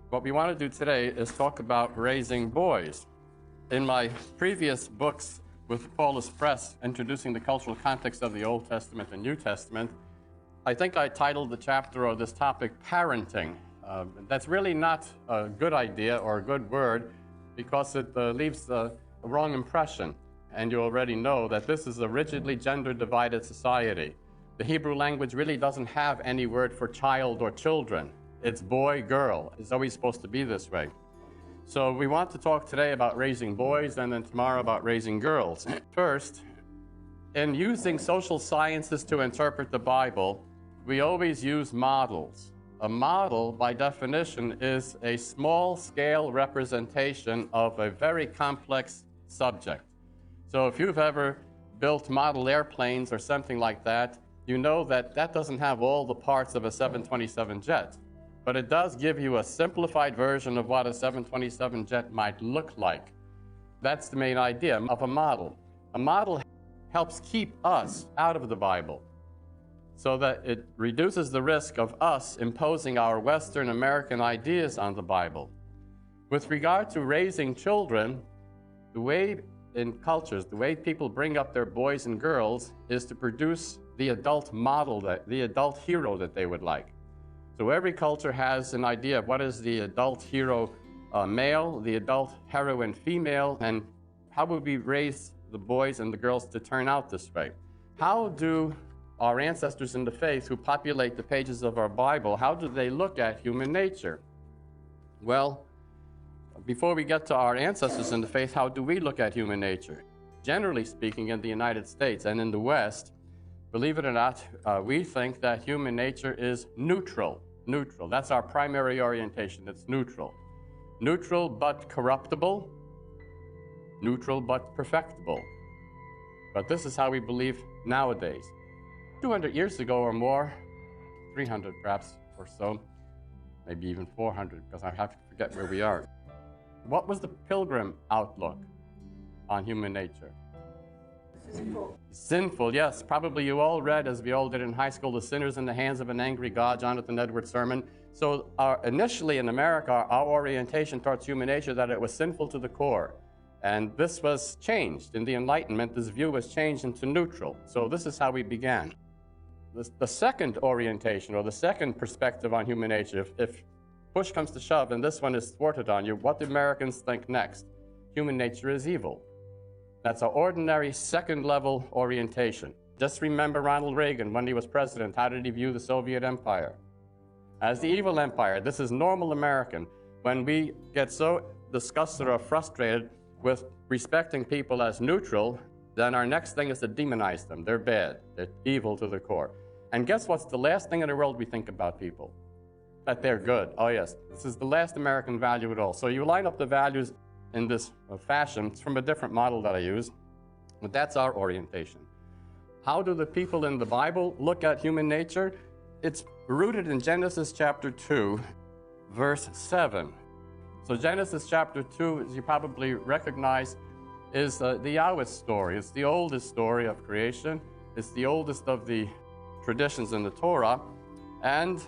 What we want to do today is talk about raising boys. In my previous books with Paulus Press, introducing the cultural context of the Old Testament and New Testament, I think I titled the chapter or this topic, Parenting. That's really not a good idea or a good word because it leaves a wrong impression. And you already know that this is a rigidly gender-divided society. The Hebrew language really doesn't have any word for child or children. It's boy, girl. It's always supposed to be this way. So we want to talk today about raising boys and then tomorrow about raising girls. First, in using social sciences to interpret the Bible, we always use models. A model, by definition, is a small-scale representation of a very complex subject. So if you've ever built model airplanes or something like that, you know that that doesn't have all the parts of a 727 jet. But it does give you a simplified version of what a 727 jet might look like. That's the main idea of a model. A model helps keep us out of the Bible so that it reduces the risk of us imposing our Western American ideas on the Bible. With regard to raising children, the way in cultures, the way people bring up their boys and girls is to produce the adult model, the adult hero that they would like. So every culture has an idea of what is the adult hero male, the adult heroine female, and how would we raise the boys and the girls to turn out this way? How do our ancestors in the faith who populate the pages of our Bible, how do they look at human nature? Well, before we get to our ancestors in the faith, how do we look at human nature? Generally speaking, in the United States and in the West, believe it or not, we think that human nature is neutral. Neutral. That's our primary orientation. It's neutral. Neutral but corruptible. Neutral but perfectible. But this is how we believe nowadays. 200 years ago or more, 300 perhaps or so, maybe even 400, because I have to forget where we are. What was the Pilgrim outlook on human nature? Sinful. Sinful, yes. Probably you all read, as we all did in high school, The Sinners in the Hands of an Angry God, Jonathan Edwards' sermon. So initially in America, our orientation towards human nature, that it was sinful to the core. And this was changed. In the Enlightenment, this view was changed into neutral. So this is how we began. The second orientation, or the second perspective on human nature, if push comes to shove and this one is thwarted on you, what do Americans think next? Human nature is evil. That's our ordinary second-level orientation. Just remember Ronald Reagan, when he was president, how did he view the Soviet Empire? As the evil empire. This is normal American. When we get so disgusted or frustrated with respecting people as neutral, then our next thing is to demonize them. They're bad. They're evil to the core. And guess what's the last thing in the world we think about people? That they're good. Oh yes, this is the last American value at all. So you line up the values in this fashion. It's from a different model that I use, but that's our orientation. How do the people in the Bible look at human nature? It's rooted in Genesis chapter 2, verse 7. So Genesis chapter 2, as you probably recognize, is the Yahweh story. It's the oldest story of creation. It's the oldest of the traditions in the Torah. And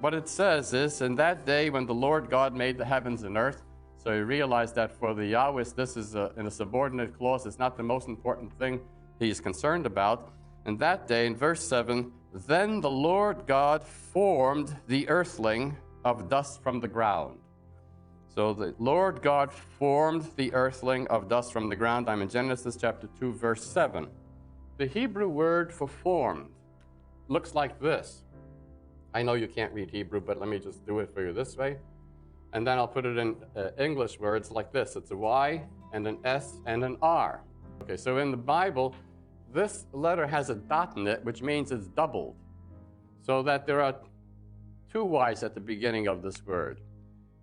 what it says is, in that day when the Lord God made the heavens and earth, so you realize that for the Yahwist, this is in a subordinate clause. It's not the most important thing he's concerned about. In that day, in verse 7, then the Lord God formed the earthling of dust from the ground. So the Lord God formed the earthling of dust from the ground. I'm in Genesis chapter 2, verse 7. The Hebrew word for formed looks like this. I know you can't read Hebrew, but let me just do it for you this way. And then I'll put it in English words like this. It's a Y and an S and an R. Okay, so in the Bible, this letter has a dot in it, which means it's doubled. So that there are two Y's at the beginning of this word.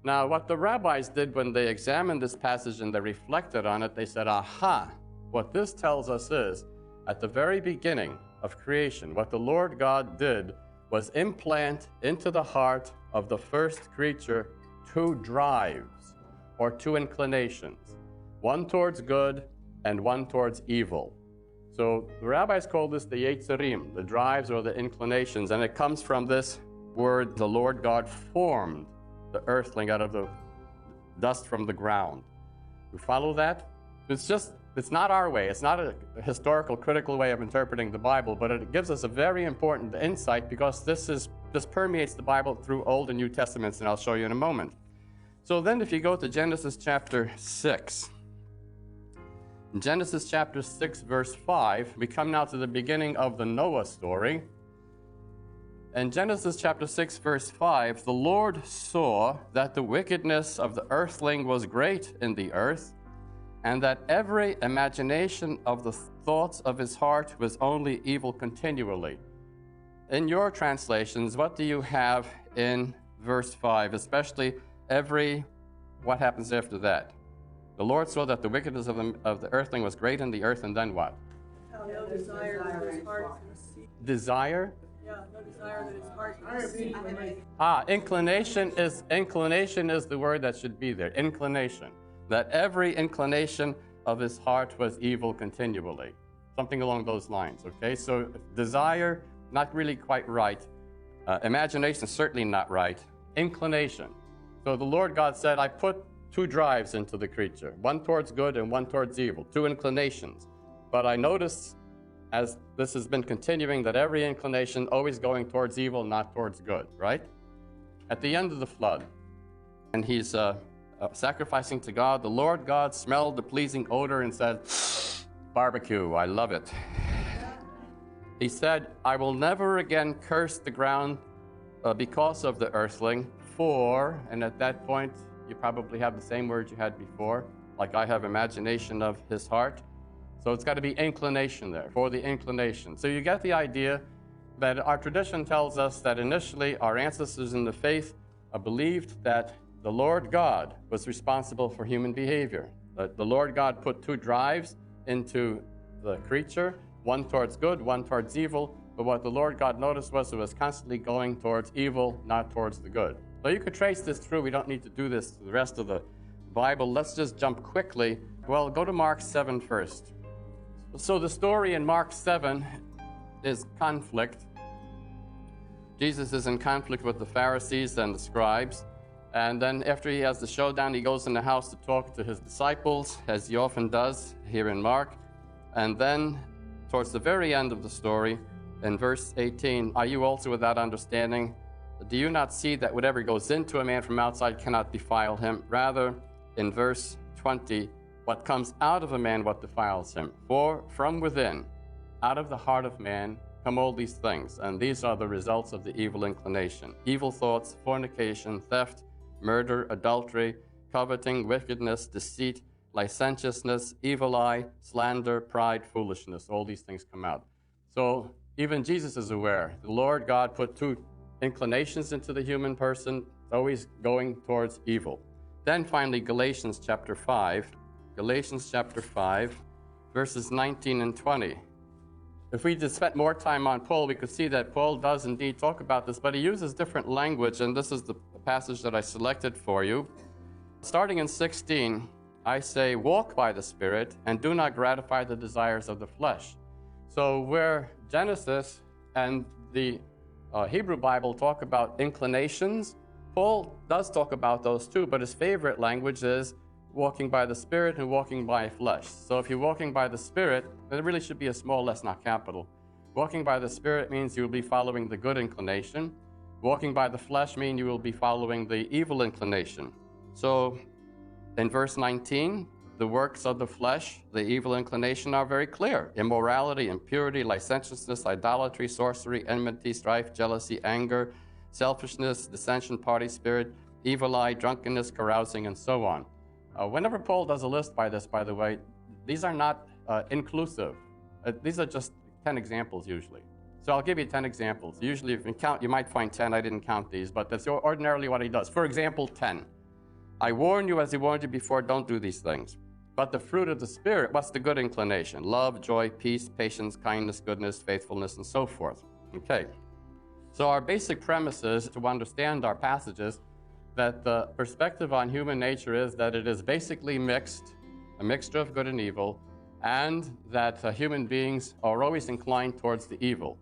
Now, what the rabbis did when they examined this passage and they reflected on it, they said, aha, what this tells us is, at the very beginning of creation, what the Lord God did was implant into the heart of the first creature two drives, or two inclinations, one towards good and one towards evil. So the rabbis call this the Yetzerim, the drives or the inclinations, and it comes from this word the Lord God formed. the earthling out of the dust from the ground. You follow that? It's not our way. It's not a historical, critical way of interpreting the Bible, but it gives us a very important insight because this permeates the Bible through Old and New Testaments, and I'll show you in a moment. So then if you go to Genesis chapter 6, in Genesis chapter 6, verse 5, we come now to the beginning of the Noah story. In Genesis chapter 6, verse 5, the Lord saw that the wickedness of the earthling was great in the earth, and that every imagination of the thoughts of his heart was only evil continually. In your translations, what do you have in verse 5, especially what happens after that? The Lord saw that the wickedness of the earthling was great in the earth, and then what? No desire that his heart can see. Desire? Yeah, no desire that his heart can see. Inclination is the word that should be there. Inclination. That every inclination of his heart was evil continually. Something along those lines, okay? So desire, not really quite right. Imagination, certainly not right. Inclination. So the Lord God said, I put two drives into the creature, one towards good and one towards evil, two inclinations. But I notice, as this has been continuing, that every inclination always going towards evil, not towards good, right? At the end of the flood, and he's sacrificing to God, the Lord God smelled the pleasing odor and said, barbecue, I love it. He said, I will never again curse the ground because of the earthling, and at that point, you probably have the same words you had before, like I have imagination of his heart. So it's got to be inclination there, for the inclination. So you get the idea that our tradition tells us that initially our ancestors in the faith believed that the Lord God was responsible for human behavior. That the Lord God put two drives into the creature, one towards good, one towards evil. But what the Lord God noticed was it was constantly going towards evil, not towards the good. So you could trace this through. We don't need to do this to the rest of the Bible. Let's just jump quickly. Well, go to Mark 7 first. So the story in Mark 7 is conflict. Jesus is in conflict with the Pharisees and the scribes. And then after he has the showdown, he goes in the house to talk to his disciples, as he often does here in Mark. And then towards the very end of the story, in verse 18, are you also without understanding? Do you not see that whatever goes into a man from outside cannot defile him? Rather, in verse 20, what comes out of a man, what defiles him? For from within, out of the heart of man, come all these things, and these are the results of the evil inclination. Evil thoughts, fornication, theft, murder, adultery, coveting, wickedness, deceit, licentiousness, evil eye, slander, pride, foolishness. All these things come out. So even Jesus is aware. The Lord God put two inclinations into the human person, always going towards evil. Then finally, Galatians chapter 5, verses 19 and 20. If we just spent more time on Paul, we could see that Paul does indeed talk about this, but he uses different language, and this is the passage that I selected for you. Starting in 16, I say, walk by the Spirit, and do not gratify the desires of the flesh. So where Genesis and the Hebrew Bible talk about inclinations, Paul does talk about those too, but his favorite language is walking by the Spirit and walking by flesh. So if you're walking by the Spirit, then it really should be a small s, not capital. Walking by the Spirit means you will be following the good inclination. Walking by the flesh means you will be following the evil inclination. So in verse 19, the works of the flesh, the evil inclination, are very clear. Immorality, impurity, licentiousness, idolatry, sorcery, enmity, strife, jealousy, anger, selfishness, dissension, party spirit, evil eye, drunkenness, carousing, and so on. Whenever Paul does a list by this, by the way, these are not inclusive. These are just 10 examples usually. So I'll give you 10 examples. Usually if you count, you might find 10. I didn't count these, but that's ordinarily what he does. For example, 10. I warn you, as he warned you before, don't do these things. But the fruit of the Spirit, what's the good inclination? Love, joy, peace, patience, kindness, goodness, faithfulness, and so forth. Okay. So our basic premise is to understand our passages that the perspective on human nature is that it is basically mixed, a mixture of good and evil, and that human beings are always inclined towards the evil.